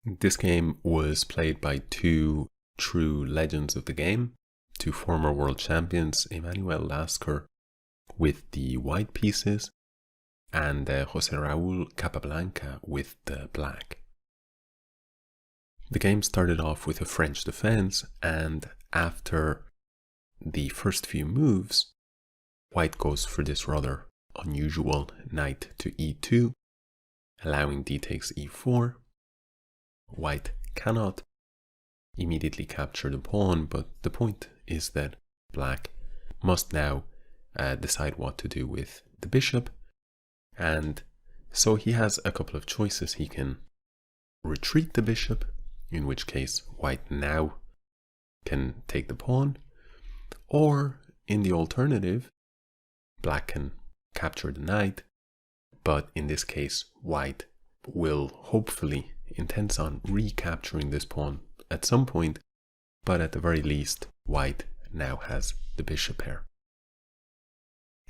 This game was played by two true legends of the game, two former world champions, Emmanuel Lasker with the white pieces and José Raúl Capablanca with the black. The game started off with a French defense, and after the first few moves, white goes for this rather unusual knight to e2, allowing d takes e4. White cannot immediately capture the pawn, but the point is that black must now decide what to do with the bishop, and so he has a couple of choices. He can retreat the bishop, in which case white now can take the pawn, or in the alternative, black can capture the knight, but in this case white will hopefully intends on recapturing this pawn at some point, but at the very least white now has the bishop pair.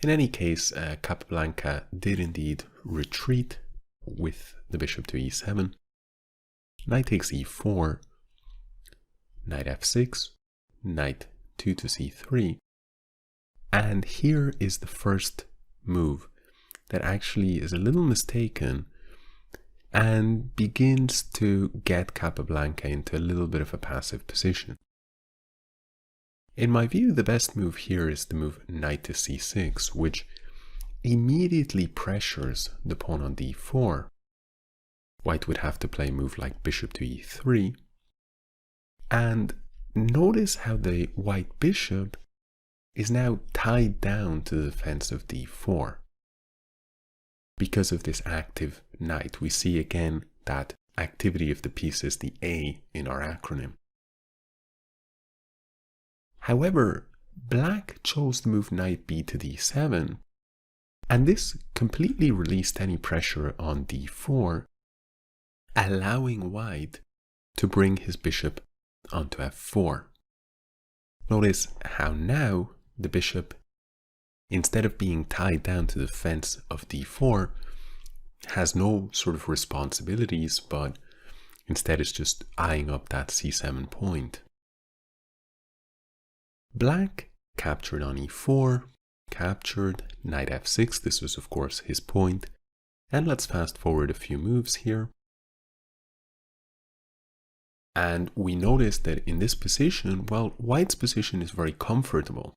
In any case, Capablanca did indeed retreat with the bishop to e7, knight takes e4, knight f6, knight 2 to c3, and here is the first move that actually is a little mistaken and begins to get Capablanca into a little bit of a passive position. In my view, the best move here is the move knight to c6, which immediately pressures the pawn on d4. White would have to play a move like bishop to e3. And notice how the white bishop is now tied down to the defense of d4. Because of this active knight, we see again that activity of the pieces, the A in our acronym. However, black chose the move knight b to d7, and this completely released any pressure on d4, allowing white to bring his bishop onto f4. Notice how now the bishop, instead of being tied down to the fence of d4, has no sort of responsibilities, but instead is just eyeing up that c7 point. Black captured on e4, captured, knight f6, this was of course his point, and let's fast forward a few moves here. And we notice that in this position, well, white's position is very comfortable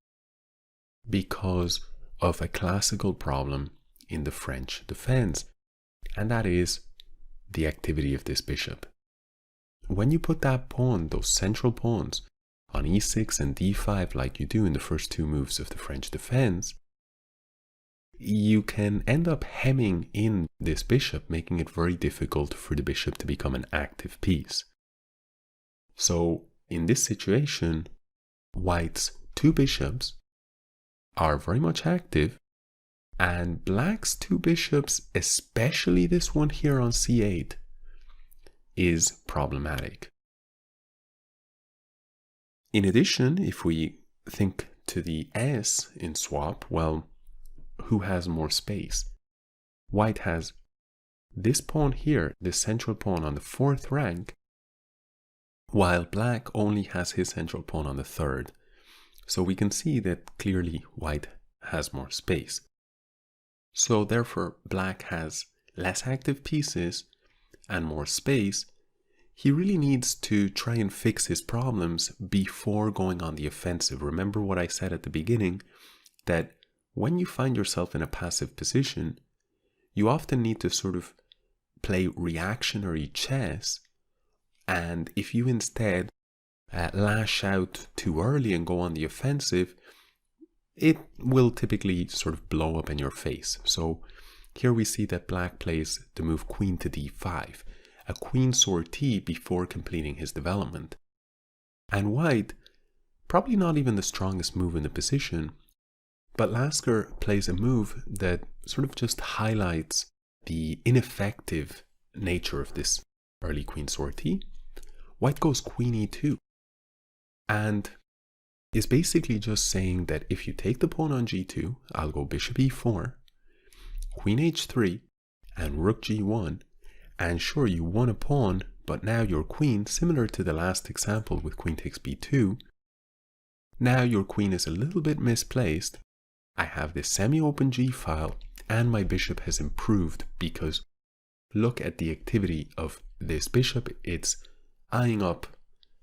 because of a classical problem in the French defense, and that is the activity of this bishop. When you put that pawn, those central pawns, on e6 and d5 like you do in the first two moves of the French defense, you can end up hemming in this bishop, making it very difficult for the bishop to become an active piece. So in this situation, white's two bishops are very much active, and black's two bishops, especially this one here on c8, is problematic. In addition, if we think to the S in swap, well, who has more space? White has this pawn here, this central pawn on the 4th rank, while black only has his central pawn on the 3rd. So we can see that clearly white has more space. So therefore black has less active pieces and more space. He really needs to try and fix his problems before going on the offensive. Remember what I said at the beginning, that when you find yourself in a passive position, you often need to sort of play reactionary chess, and if you instead lash out too early and go on the offensive, it will typically sort of blow up in your face. So here we see that black plays the move queen to d5, a queen sortie before completing his development. And white, probably not even the strongest move in the position, but Lasker plays a move that sort of just highlights the ineffective nature of this early queen sortie. White goes queen e2, and is basically just saying that if you take the pawn on g2, I'll go bishop e4, queen h3, and rook g1, and sure, you won a pawn, but now your queen, similar to the last example with queen takes b2, now your queen is a little bit misplaced. I have this semi-open g file and my bishop has improved because look at the activity of this bishop. It's eyeing up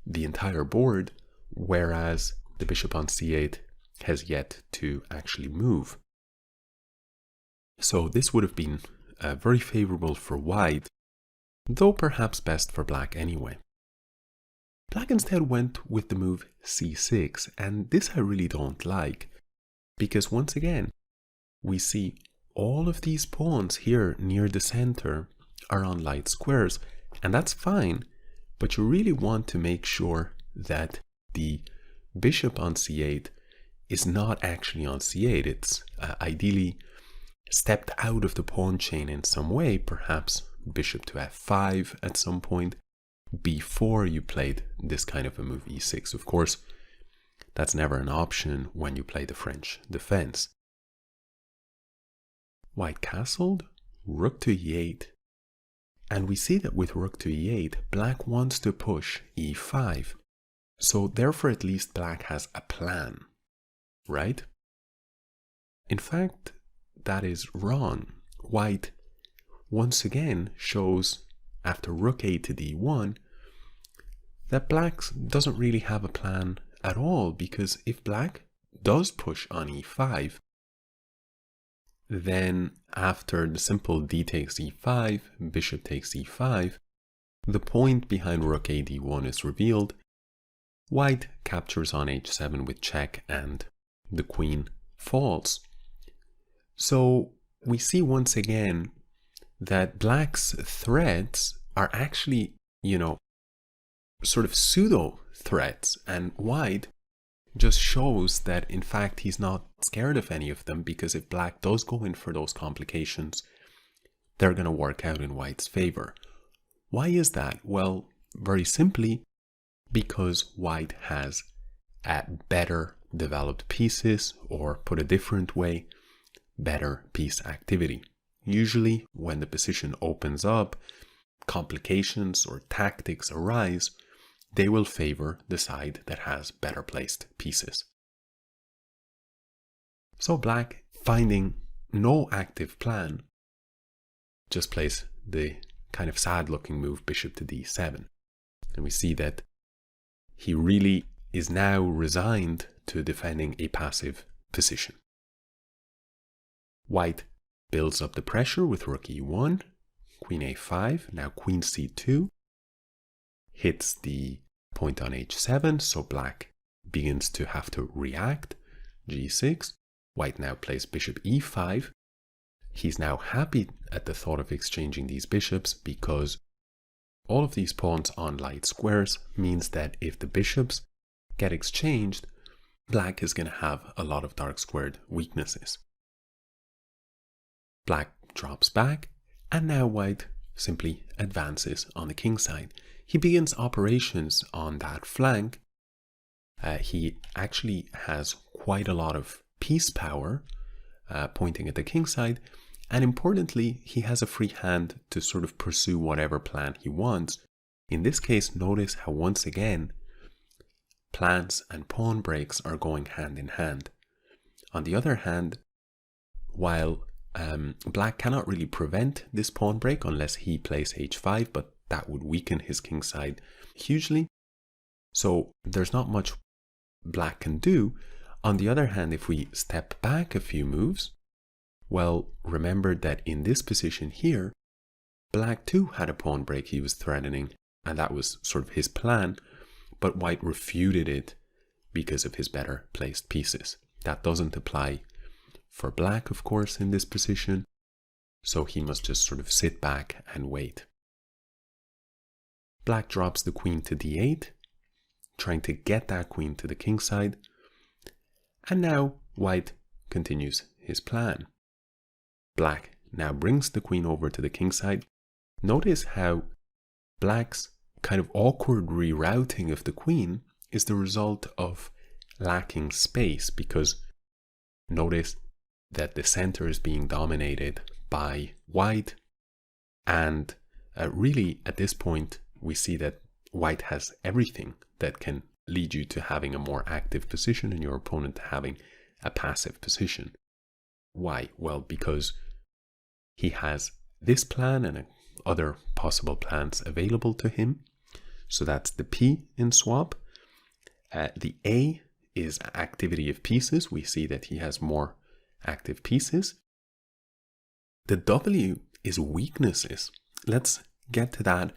the entire board, whereas the bishop on c8 has yet to actually move. So this would have been very favorable for white, though perhaps best for black anyway. Black instead went with the move c6, and this I really don't like, because once again, we see all of these pawns here near the center are on light squares, and that's fine, but you really want to make sure that the bishop on c8 is not actually on c8. It's ideally stepped out of the pawn chain in some way, perhaps bishop to f5 at some point before you played this kind of a move e6. Of course, that's never an option when you play the French defense. White castled, rook to e8, and we see that with rook to e8, black wants to push e5. So therefore at least black has a plan, right? In fact, that is wrong. White once again shows after rook a to d1 that black doesn't really have a plan at all, because if black does push on e5, then after the simple d takes e5, bishop takes e5, the point behind rook a d1 is revealed. White captures on h7 with check and the queen falls. So we see once again that black's threats are actually, sort of pseudo threats, and white just shows that in fact he's not scared of any of them, because if black does go in for those complications, they're going to work out in white's favor. Why is that? Well, very simply, because white has better developed pieces, or put a different way, better piece activity. Usually when the position opens up, complications or tactics arise, they will favor the side that has better placed pieces. So black, finding no active plan, just plays the kind of sad looking move bishop to d7. And we see that he really is now resigned to defending a passive position. White builds up the pressure with rook e1, queen a5, now queen c2, hits the point on h7, so black begins to have to react, g6. White now plays bishop e5. He's now happy at the thought of exchanging these bishops, because all of these pawns on light squares means that if the bishops get exchanged, black is going to have a lot of dark squared weaknesses. Black drops back, and now white simply advances on the king side. He begins operations on that flank. He actually has quite a lot of piece power pointing at the king side, and importantly, he has a free hand to sort of pursue whatever plan he wants. In this case, notice how once again plans and pawn breaks are going hand in hand. On the other hand, while black cannot really prevent this pawn break unless he plays h5, but that would weaken his king side hugely. So there's not much black can do. On the other hand, if we step back a few moves, well, remember that in this position here, black too had a pawn break he was threatening, and that was sort of his plan, but white refuted it because of his better placed pieces. That doesn't apply for black, of course, in this position, so he must just sort of sit back and wait. Black drops the queen to d8, trying to get that queen to the king side, and now white continues his plan. Black now brings the queen over to the king side. Notice how black's kind of awkward rerouting of the queen is the result of lacking space, because notice that the center is being dominated by white, and really at this point we see that white has everything that can lead you to having a more active position and your opponent having a passive position. Why? Well, because he has this plan and other possible plans available to him. So that's the P in swap. The A is activity of pieces. We see that he has more active pieces. The W is weaknesses. Let's get to that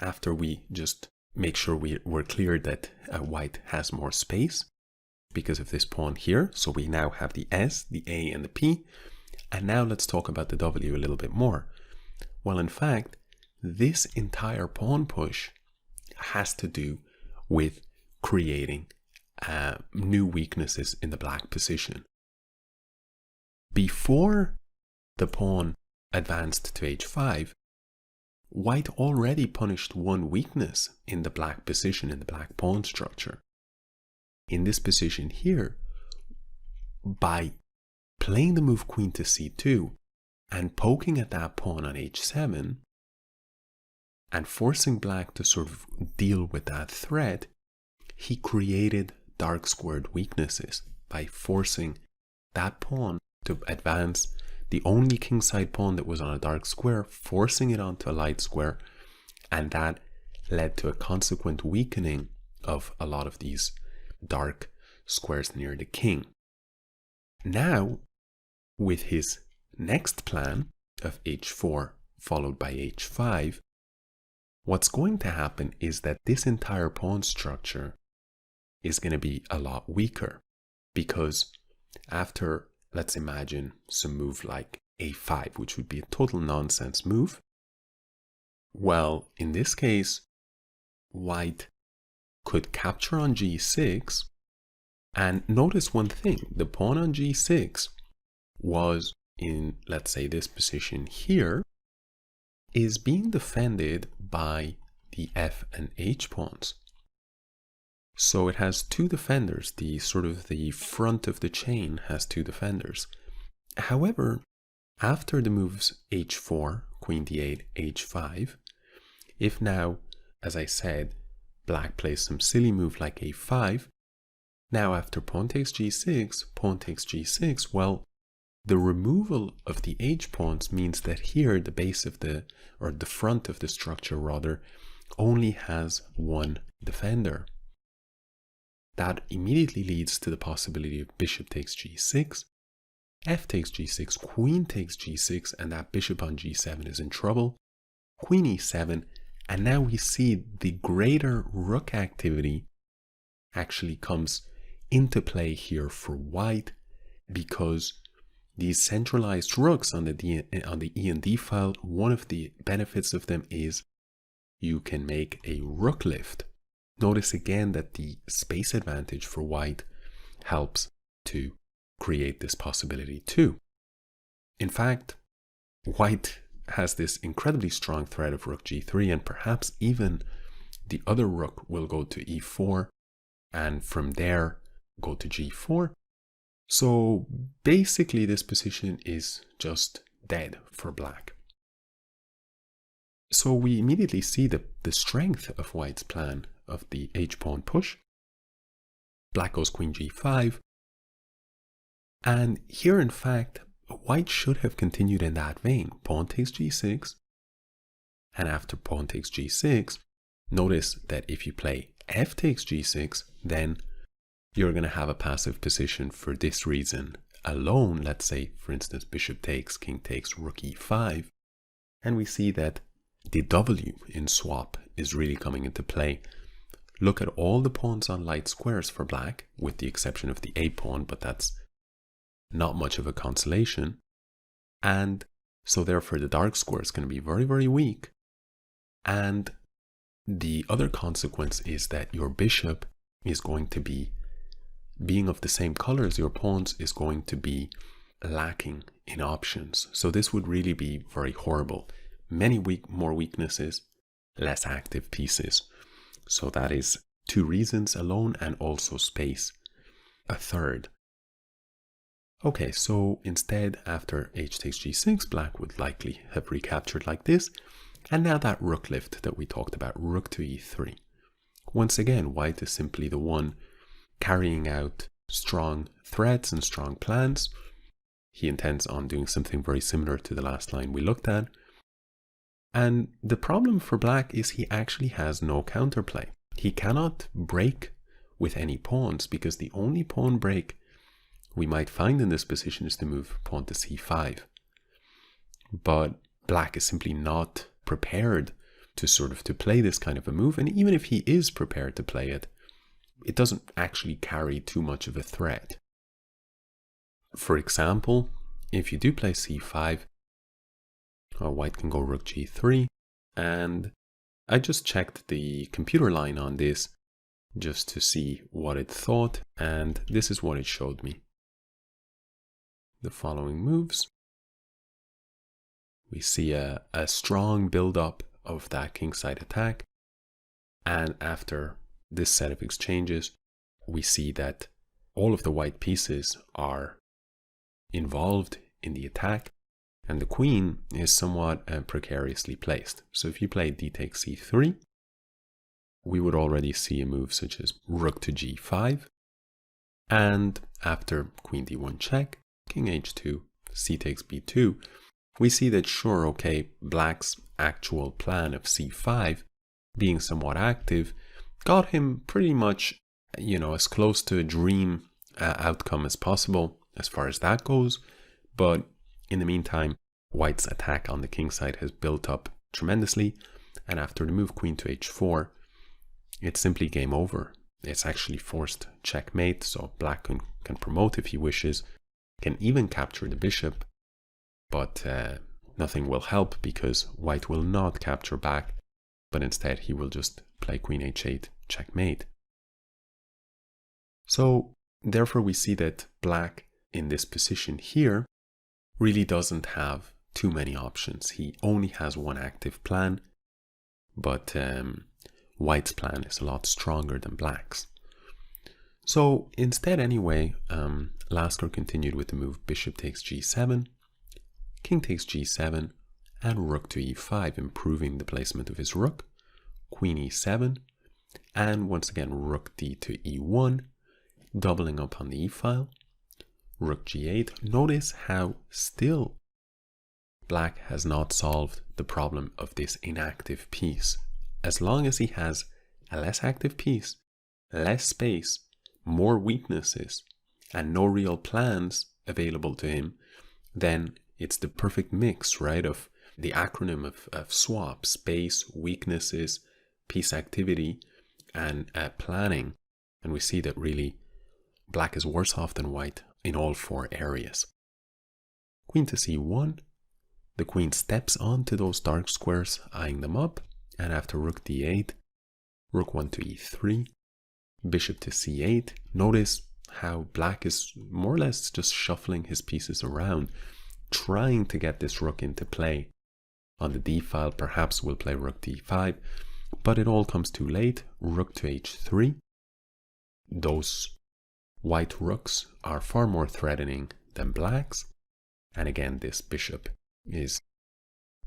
after we just make sure we're clear that white has more space because of this pawn here. So we now have the S, the A, and the P. And now let's talk about the W a little bit more. Well, in fact, this entire pawn push has to do with creating new weaknesses in the black position. Before the pawn advanced to h5, white already punished one weakness in the black position, in the black pawn structure. In this position here, by playing the move queen to c2 and poking at that pawn on h7 and forcing black to sort of deal with that threat, he created dark squared weaknesses by forcing that pawn to advance, the only kingside pawn that was on a dark square, forcing it onto a light square, and that led to a consequent weakening of a lot of these dark squares near the king. Now, with his next plan of h4 followed by h5, what's going to happen is that this entire pawn structure is going to be a lot weaker, because after, let's imagine some move like a5, which would be a total nonsense move. Well, in this case, white could capture on g6, and notice one thing, the pawn on g6 was in, let's say, this position here, is being defended by the f and h pawns. So it has two defenders, the sort of the front of the chain has two defenders. However, after the moves h4, queen d8, h5, if now, as I said, black plays some silly move like a5, now after pawn takes g6, well, the removal of the h pawns means that here the base of the, or the front of the structure rather, only has one defender. That immediately leads to the possibility of bishop takes g6, f takes g6, queen takes g6, and that bishop on g7 is in trouble, queen e7, and now we see the greater rook activity actually comes into play here for white, because these centralized rooks on the E and D file, one of the benefits of them is you can make a rook lift. Notice again that the space advantage for white helps to create this possibility too. In fact, white has this incredibly strong threat of rook g3, and perhaps even the other rook will go to e4 and from there go to g4. So basically this position is just dead for black. So we immediately see the strength of white's plan of the h-pawn push. Black goes queen g5. And here, in fact, white should have continued in that vein. Pawn takes g6. And after pawn takes g6, notice that if you play f takes g6, then you're going to have a passive position for this reason alone. Let's say, for instance, bishop takes, king takes, rook e5. And we see that the W in swap is really coming into play. Look at all the pawns on light squares for black, with the exception of the a pawn, but that's not much of a consolation. And so therefore the dark square is going to be very, very weak. And the other consequence is that your bishop is going to be, being of the same color as your pawns, is going to be lacking in options. So this would really be very horrible. Many more weaknesses, less active pieces. So that is two reasons alone, and also space a third. Okay, so instead, after h takes g6, black would likely have recaptured like this. And now that rook lift that we talked about, rook to e3. Once again, white is simply the one carrying out strong threats and strong plans. He intends on doing something very similar to the last line we looked at. And the problem for black is he actually has no counterplay. He cannot break with any pawns, because the only pawn break we might find in this position is to move pawn to c5. But black is simply not prepared to play this kind of a move. And even if he is prepared to play it, it doesn't actually carry too much of a threat. For example, if you do play c5, white can go rook g3, and I just checked the computer line on this just to see what it thought, and this is what it showed me. The following moves. We see a strong build-up of that kingside attack, and after this set of exchanges, we see that all of the white pieces are involved in the attack, and the queen is somewhat precariously placed. So if you play d takes c3, we would already see a move such as rook to g5, and after queen d1 check, king h2, c takes b2, we see that sure, okay, black's actual plan of c5 being somewhat active got him pretty much, as close to a dream outcome as possible as far as that goes. But in the meantime, white's attack on the king side has built up tremendously, and after the move queen to h4, it's simply game over. It's actually forced checkmate, so black can promote if he wishes, can even capture the bishop, but nothing will help because white will not capture back, but instead he will just play queen h8 checkmate. So therefore we see that black in this position here really doesn't have too many options. He only has one active plan, but white's plan is a lot stronger than black's. So instead anyway, Lasker continued with the move bishop takes g7, king takes g7, and rook to e5, improving the placement of his rook, queen e7, and once again rook d to e1, doubling up on the e-file, rook g8. Notice how still black has not solved the problem of this inactive piece. As long as he has a less active piece, less space, more weaknesses, and no real plans available to him, then it's the perfect mix, right, of the acronym of swap: space, weaknesses, piece activity, and planning. And we see that really black is worse off than white in all four areas. Queen to c1, the queen steps onto those dark squares, eyeing them up, and after rook d8, rook 1 to e3, bishop to c8. Notice how black is more or less just shuffling his pieces around, trying to get this rook into play. On the d file, perhaps we'll play rook d5, but it all comes too late. Rook to h3. Those white rooks are far more threatening than black's, and again this bishop is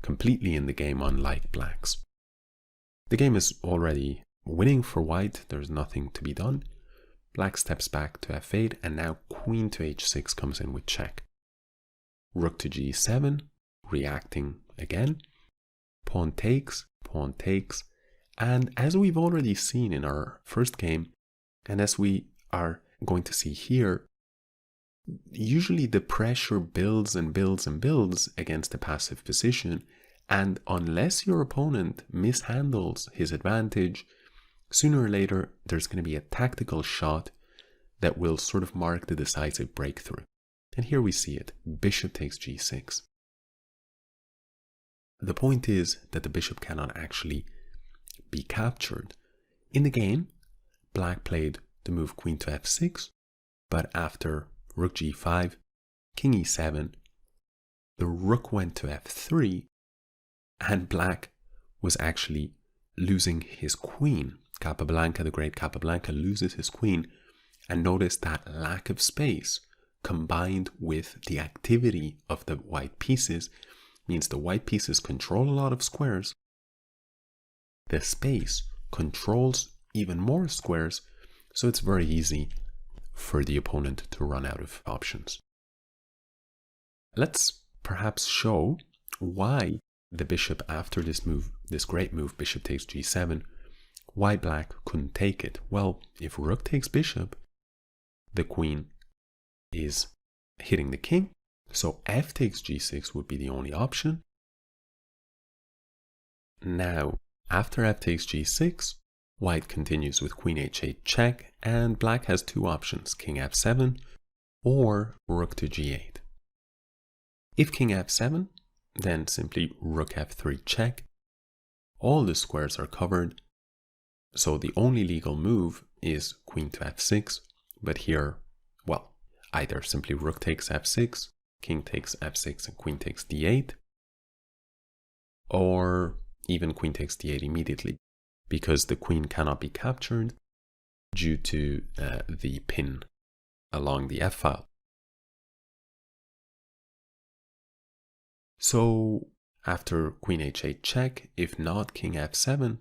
completely in the game, unlike black's. The game is already winning for white. There's nothing to be done. Black steps back to f8, and now queen to h6 comes in with check. Rook to g7, reacting again. Pawn takes, and as we've already seen in our first game, and as we are going to see here, usually the pressure builds and builds and builds against a passive position, and unless your opponent mishandles his advantage, sooner or later there's going to be a tactical shot that will sort of mark the decisive breakthrough. And here we see it. Bishop takes g6. The point is that the bishop cannot actually be captured. In the game, black played the move queen to f6, but after rook g5, king e7, the rook went to f3, and black was actually losing his queen. Capablanca, the great Capablanca, loses his queen, and notice that lack of space combined with the activity of the white pieces means the white pieces control a lot of squares, the space controls even more squares, so it's very easy for the opponent to run out of options. Let's perhaps show why the bishop after this move, this great move, bishop takes g7, why black couldn't take it. Well, if rook takes bishop, the queen is hitting the king, so f takes g6 would be the only option. Now, after f takes g6, white continues with queen h8 check, and black has two options, king f7 or rook to g8. If king f7, then simply rook f3 check. All the squares are covered, so the only legal move is queen to f6, but here, well, either simply rook takes f6, king takes f6 and queen takes d8, or even queen takes d8 immediately, because the queen cannot be captured due to the pin along the f-file. So after queen h8 check, if not king f7,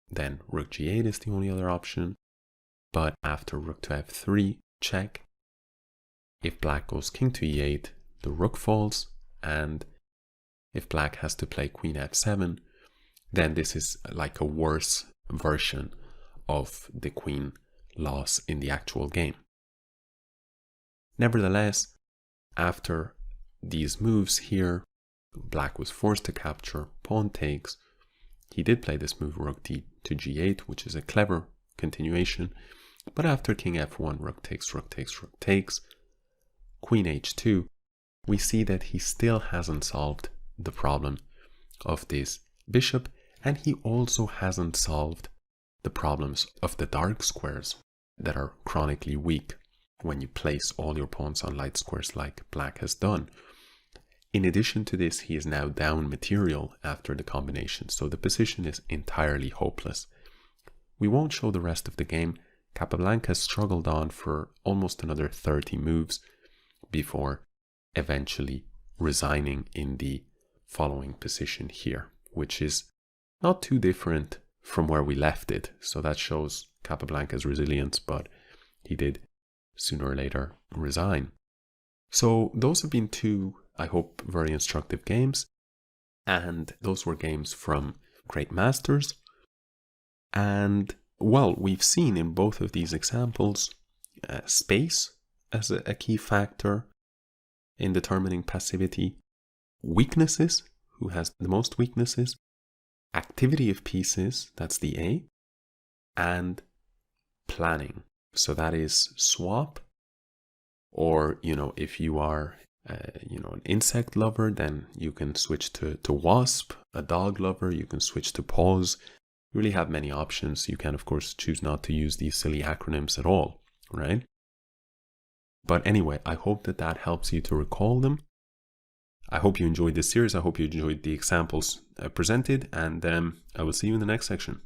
then rook g8 is the only other option. But after rook to f3 check, if black goes king to e8, the rook falls, and if black has to play queen f7, then this is like a worse version of the queen loss in the actual game. Nevertheless, after these moves here, black was forced to capture, pawn takes. He did play this move rook d to g8, which is a clever continuation, but after king f1, rook takes, rook takes, rook takes, queen h2, we see that he still hasn't solved the problem of this bishop, and he also hasn't solved the problems of the dark squares that are chronically weak when you place all your pawns on light squares like black has done. In addition to this, he is now down material after the combination, so the position is entirely hopeless. We won't show the rest of the game. Capablanca struggled on for almost another 30 moves before eventually resigning in the following position here, which is not too different from where we left it. So that shows Capablanca's resilience, but he did sooner or later resign. So those have been two, I hope, very instructive games. And those were games from great masters. And, well, we've seen in both of these examples space as a key factor in determining passivity, weaknesses, who has the most weaknesses, activity of pieces, that's the A, and planning. So that is swap, or, if you are, an insect lover, then you can switch to wasp. A dog lover, you can switch to pause. You really have many options. You can, of course, choose not to use these silly acronyms at all, right? But anyway, I hope that helps you to recall them. I hope you enjoyed this series. I hope you enjoyed the examples presented, and I will see you in the next section.